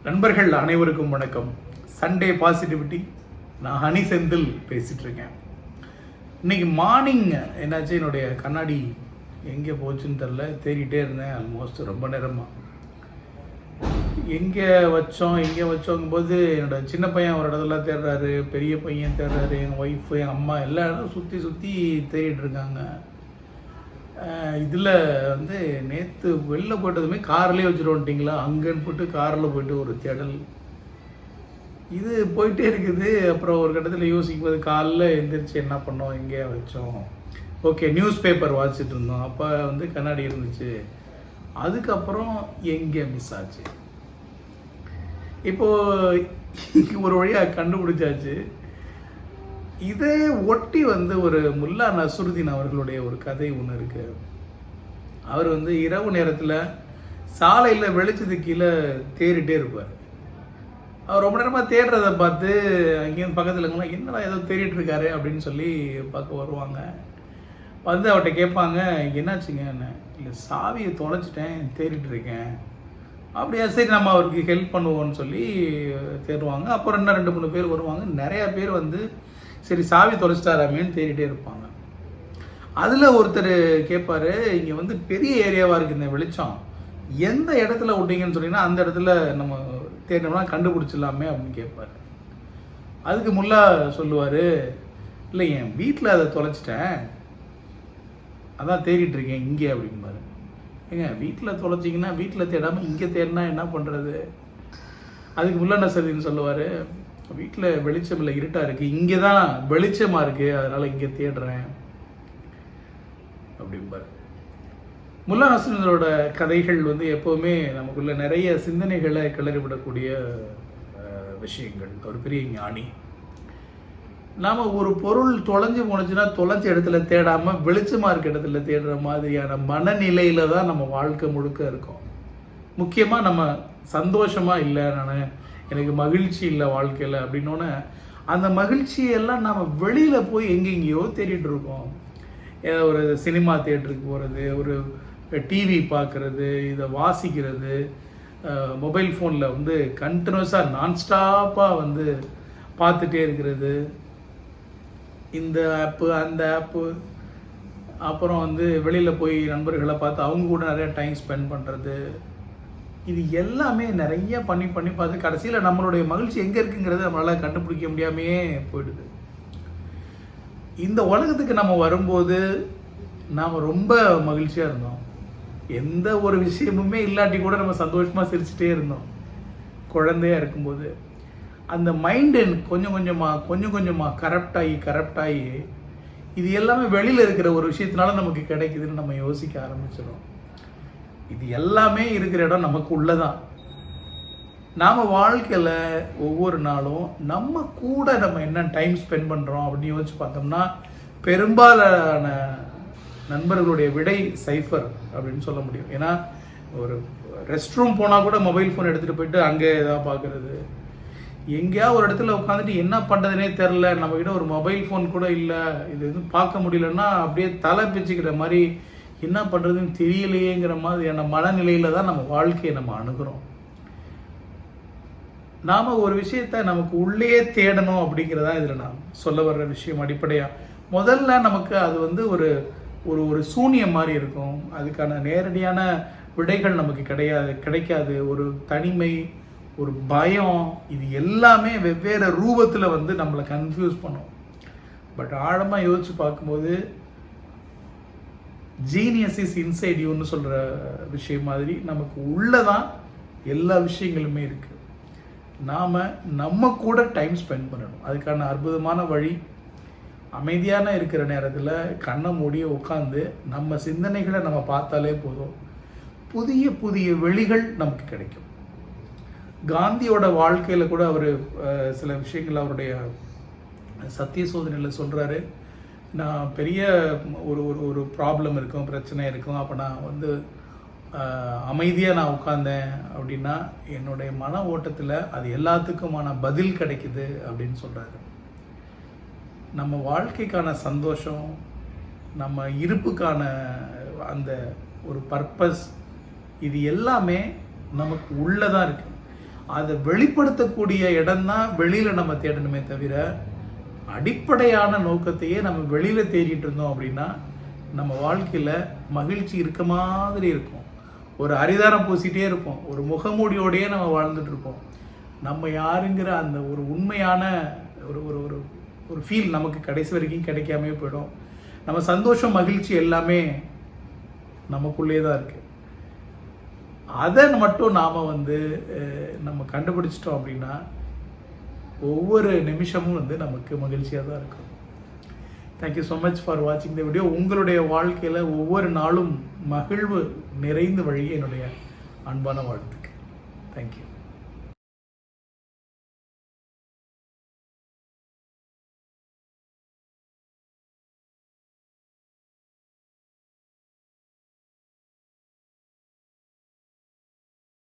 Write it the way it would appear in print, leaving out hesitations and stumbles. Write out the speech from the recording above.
நண்பர்கள் அனைவருக்கும் வணக்கம். Sunday positivity. நான் ஹனி செந்தில் பேசிகிட்டு இருக்கேன். இன்னைக்கு மார்னிங் என்னாச்சு, என்னுடைய கண்ணாடி எங்கே போச்சுன்னு தெரில, தேடிட்டே இருந்தேன் ஆல்மோஸ்ட் ரொம்ப நேரமாக. எங்கே வச்சோங்கும்போது என்னோட சின்ன பையன் ஒரு இடத்துல தேடுறாரு, பெரிய பையன் தேடுறாரு, என் ஒய்ஃபு, என் அம்மா எல்லா இடமும் சுற்றி தேடிட்டு இருக்காங்க. இதில் வந்து நேற்று வெளில போயிட்டதுமே கார்லேயே வச்சுட்டு வந்துட்டிங்களா அங்கேன்னு போட்டு காரில் போயிட்டு ஒரு தேடல் இது போயிட்டே இருக்குது. அப்புறம் ஒரு கட்டத்தில் யோசிக்கும் போது காலைல எழுந்திரிச்சு என்ன பண்ணோம், எங்கேயா வச்சோம், ஓகே நியூஸ் பேப்பர் வாசிச்சுட்டு இருந்தோம், அப்போ வந்து கண்ணாடி இருந்துச்சு, அதுக்கப்புறம் எங்கே மிஸ் ஆச்சு. இப்போது ஒரு வழியாக கண்டுபிடிச்சாச்சு. இதே ஒட்டி வந்து ஒரு முல்லா நசுருதீன் அவர்களுடைய ஒரு கதை ஒன்று இருக்கு. அவர் வந்து இரவு நேரத்தில் சாலையில் வெளிச்சத்துக்கு கீழே தேடிட்டே இருப்பார். அவர் ரொம்ப நேரமாக தேடுறதை பார்த்து அங்கேயும் பக்கத்தில் இருக்கவங்க என்னடா ஏதோ தேடிட்டு இருக்காரு அப்படின்னு சொல்லி பார்க்க வருவாங்க. வந்து அவர்கிட்ட கேட்பாங்க, என்னாச்சுங்க, என்ன இல்லை சாவியை தொலைச்சிட்டேன் தேடிட்டு இருக்கேன். அப்படியா, சரி நம்ம அவருக்கு ஹெல்ப் பண்ணுவோம்னு சொல்லி தேடுவாங்க. அப்புறம் இன்னும் 2-3 பேர் வருவாங்க. நிறையா பேர் வந்து சரி சாவி தொலைச்சிட்டாராமேன்னு தேடிட்டே இருப்பாங்க. அதில் ஒருத்தர் கேட்பார், இங்கே வந்து பெரிய ஏரியாவாக இருக்குது இந்த வெளிச்சம், எந்த இடத்துல விட்டீங்கன்னு சொன்னீங்கன்னா அந்த இடத்துல நம்ம தேடினோம்னா கண்டுபிடிச்சிடலாமே அப்படின்னு கேட்பார். அதுக்கு முல்லா சொல்லுவார், இல்லை என் வீட்டில் அதை தொலைச்சிட்டேன், அதான் தேடிட்டு இருக்கேன் இங்கே அப்படிம்பாரு. ஏங்க வீட்டில் தொலைச்சிங்கன்னா வீட்டில் தேடாமல் இங்கே தேடினா என்ன பண்ணுறது? அதுக்கு முல்லா நசுருதீன் சொல்லுவார், வீட்டில் வெளிச்சம் இல்லை, இருட்டாக இருக்குது, இங்கே தான் வெளிச்சமாக இருக்குது, அதனால் இங்கே தேடுறேன் அப்படிம்பார். முல்லா நசுருதீனோட கதைகள் வந்து எப்போவுமே நமக்குள்ள நிறைய சிந்தனைகளை கிளறிவிடக்கூடிய விஷயங்கள். ஒரு பெரிய ஞானி. நாம் ஒரு பொருள் தொலைஞ்சு போனுச்சுன்னா தொலைஞ்ச இடத்துல தேடாமல் வெளிச்சமாக இருக்க இடத்துல தேடுற மாதிரியான மனநிலையில தான் நம்ம வாழ்க்கை முழுக்க இருக்கோம். முக்கியமாக நம்ம சந்தோஷமாக இல்லை, எனக்கு மகிழ்ச்சி இல்லை வாழ்க்கையில் அப்படின்னோடனே அந்த மகிழ்ச்சியெல்லாம் நம்ம வெளியில் போய் எங்கெங்கேயோ தேடிட்டு இருக்கோம். ஏதோ ஒரு சினிமா தியேட்டருக்கு போகிறது, ஒரு டிவி பார்க்குறது, இதை வாசிக்கிறது, மொபைல் ஃபோனில் வந்து கண்டினியூஸாக நான்ஸ்டாப்பாக வந்து பார்த்துட்டே இருக்கிறது, இந்த ஆப்பு அந்த ஆப்பு, அப்புறம் வந்து வெளியில் போய் நண்பர்களை பார்த்து அவங்க கூட நிறைய டைம் ஸ்பெண்ட் பண்ணுறது, இது எல்லாமே நிறைய பண்ணி பார்த்து கடைசியில் நம்மளுடைய மகிழ்ச்சி எங்கே இருக்குங்கிறத நம்மளால் கண்டுபிடிக்க முடியாமையே போயிடுது. இந்த உலகத்துக்கு நம்ம வரும்போது நாம் ரொம்ப மகிழ்ச்சியாக இருந்தோம். எந்த ஒரு விஷயமுமே இல்லாட்டி கூட நம்ம சந்தோஷமாக சிரிச்சுட்டே இருந்தோம் குழந்தையாக இருக்கும்போது. அந்த மைண்டு கொஞ்சம் கொஞ்சமாக கரப்ட் ஆகி இது எல்லாமே வெளியில் இருக்கிற ஒரு விஷயத்தினால நமக்கு கிடைக்குதுன்னு நம்ம யோசிக்க ஆரம்பிச்சிடும். இது எல்லாமே இருக்கிற இடம் நமக்கு உள்ளதான். நாம் வாழ்க்கையில் ஒவ்வொரு நாளும் நம்ம கூட நம்ம என்ன டைம் ஸ்பெண்ட் பண்ணுறோம் அப்படின்னு யோசிச்சு பார்த்தோம்னா பெரும்பாலான நண்பர்களுடைய விடை சைஃபர் அப்படின்னு சொல்ல முடியும். ஏன்னா ஒரு ரெஸ்ட் ரூம் போனால் கூட மொபைல் ஃபோன் எடுத்துகிட்டு போயிட்டு அங்கே ஏதாவது பார்க்குறது, எங்கேயாவது ஒரு இடத்துல உட்காந்துட்டு என்ன பண்ணுறதுனே தெரில, நம்மக்கிட்ட ஒரு மொபைல் ஃபோன் கூட இல்லை, இது எதுவும் பார்க்க முடியலன்னா அப்படியே தலை பிச்சுக்கிற மாதிரி என்ன பண்ணுறதுன்னு தெரியலையேங்கிற மாதிரியான மனநிலையில் தான் நம்ம வாழ்க்கையை நம்ம அணுகிறோம். நாம் ஒரு விஷயத்த நமக்கு உள்ளே தேடணும் அப்படிங்கிறதா இதில் நான் சொல்ல வர்ற விஷயம். அடிப்படையாக முதல்ல நமக்கு அது வந்து ஒரு ஒரு சூனியம் மாதிரி இருக்கும். அதுக்கான நேரடியான விடைகள் நமக்கு கிடைக்காது. ஒரு தனிமை, ஒரு பயம், இது எல்லாமே வெவ்வேறு ரூபத்தில் வந்து நம்மளை கன்ஃபியூஸ் பண்ணும். பட் ஆழமாக யோசிச்சு பார்க்கும்போது ஜீனியஸ் இஸ் இன்சைட் யூன்னு சொல்கிற விஷயம் மாதிரி நமக்கு உள்ளதான் எல்லா விஷயங்களுமே இருக்குது. நாம் நம்ம கூட டைம் ஸ்பெண்ட் பண்ணணும். அதுக்கான அற்புதமான வழி, அமைதியான இருக்கிற நேரத்தில் கண்ணை மூடிய உட்காந்து நம்ம சிந்தனைகளை நம்ம பார்த்தாலே போதும், புதிய புதிய வெளிகள் நமக்கு கிடைக்கும். காந்தியோட வாழ்க்கையில் கூட அவர் சில விஷயங்கள் அவருடைய சத்திய சோதனையில் சொல்கிறாரு. நான் பெரிய ஒரு ப்ராப்ளம் இருக்கும், பிரச்சனை இருக்கும், அப்போ நான் வந்து அமைதியாக நான் உட்கார்ந்தேன் அப்படின்னா என்னுடைய மன ஓட்டத்தில் அது எல்லாத்துக்குமான பதில் கிடைக்குது அப்படின்னு சொல்கிறாரு. நம்ம வாழ்க்கைக்கான சந்தோஷம், நம்ம இருப்புக்கான அந்த ஒரு பர்பஸ், இது எல்லாமே நமக்கு உள்ளதான் இருக்கு. அதை வெளிப்படுத்தக்கூடிய இடம்தான் வெளியில் நம்ம தேடணுமே தவிர அடிப்படையான நோக்கத்தையே நம்ம வெளியில் தேடிட்டு இருந்தோம் அப்படின்னா நம்ம வாழ்க்கையில் மகிழ்ச்சி இருக்க மாதிரி இருக்கும். ஒரு அரிதாரம் பூசிட்டே இருப்போம், ஒரு முகமூடியோடையே நம்ம வாழ்ந்துட்டு இருப்போம். நம்ம யாருங்கிற அந்த ஒரு உண்மையான ஒரு ஒரு ஒரு ஒரு ஃபீல் நமக்கு கடைசி வரைக்கும் கிடைக்காமே போயிடும். நம்ம சந்தோஷம் மகிழ்ச்சி எல்லாமே நமக்குள்ளே தான் இருக்குது. அதை மட்டும் நாம் நம்ம கண்டுபிடிச்சிட்டோம் அப்படின்னா ஒவ்வொரு நிமிஷமும் நமக்கு மகிழ்ச்சியாக தான் இருக்கும். தேங்க்யூ ஸோ மச் ஃபார் வாட்சிங் த வீடியோ. உங்களுடைய வாழ்க்கையில் ஒவ்வொரு நாளும் மகிழ்வு நிறைந்து வழியே என்னுடைய அன்பான வாழ்த்துக்கு. தேங்க்யூ.